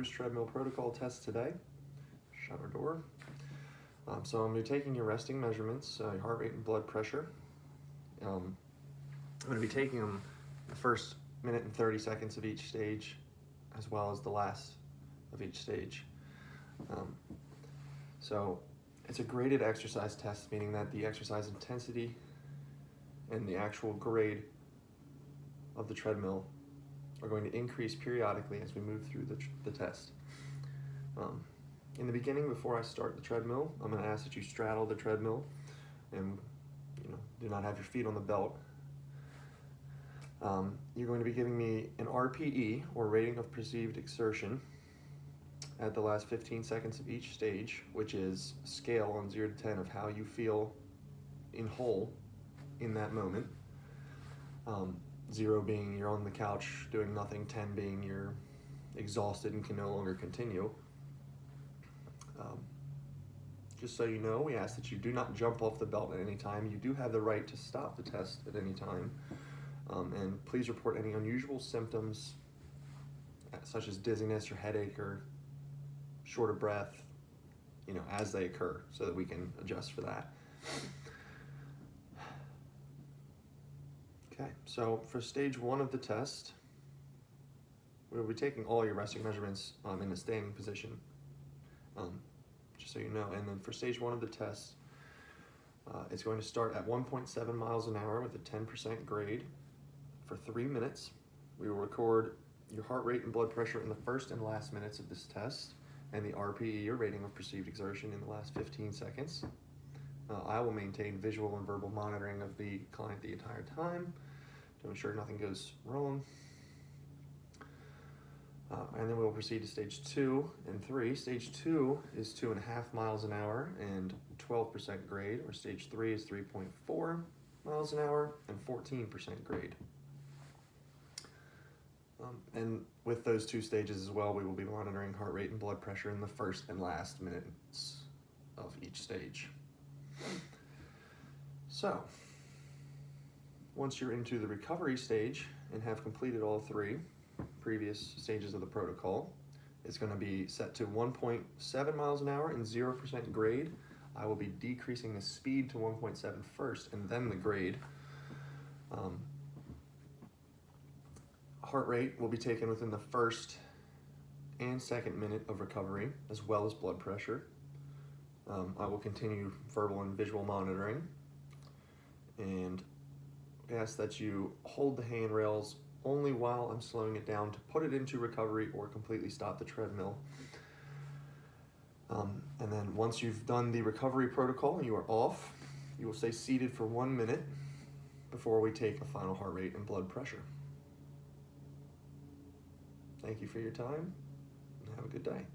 first Treadmill Protocol test today. Shut our door. So I'm going to be taking your resting measurements, your heart rate and blood pressure. I'm going to be taking them the first minute and 30 seconds of each stage, as well as the last of each stage. So it's a graded exercise test, meaning that the exercise intensity and the actual grade of the treadmill are going to increase periodically as we move through the test. In the beginning, before I start the treadmill, I'm going to ask that you straddle the treadmill and do not have your feet on the belt. You're going to be giving me an RPE, or rating of perceived exertion, at the last 15 seconds of each stage, which is a scale on 0 to 10 of how you feel in whole in that moment. 0 being you're on the couch doing nothing, 10 being you're exhausted and can no longer continue. Just so you know, we ask that you do not jump off the belt at any time. You do have the right to stop the test at any time. And please report any unusual symptoms, such as dizziness or headache or short of breath, as they occur, so that we can adjust for that. Okay, so for stage 1 of the test, we'll be taking all your resting measurements in a standing position, just so you know. And then for stage 1 of the test, it's going to start at 1.7 miles an hour with a 10% grade for 3 minutes. We will record your heart rate and blood pressure in the first and last minutes of this test, and the RPE, or rating of perceived exertion, in the last 15 seconds. I will maintain visual and verbal monitoring of the client the entire time to ensure nothing goes wrong. And then we'll proceed to stage 2 and 3. Stage 2 is 2.5 miles an hour and 12% grade, or stage 3 is 3.4 miles an hour and 14% grade. And with those 2 stages as well, we will be monitoring heart rate and blood pressure in the first and last minutes of each stage. So, once you're into the recovery stage and have completed all 3 previous stages of the protocol, it's going to be set to 1.7 miles an hour and 0% grade. I will be decreasing the speed to 1.7 first and then the grade. Heart rate will be taken within the first and second minute of recovery, as well as blood pressure. I will continue verbal and visual monitoring, and ask that you hold the handrails only while I'm slowing it down to put it into recovery or completely stop the treadmill. And then once you've done the recovery protocol and you are off, you will stay seated for 1 minute before we take a final heart rate and blood pressure. Thank you for your time, and have a good day.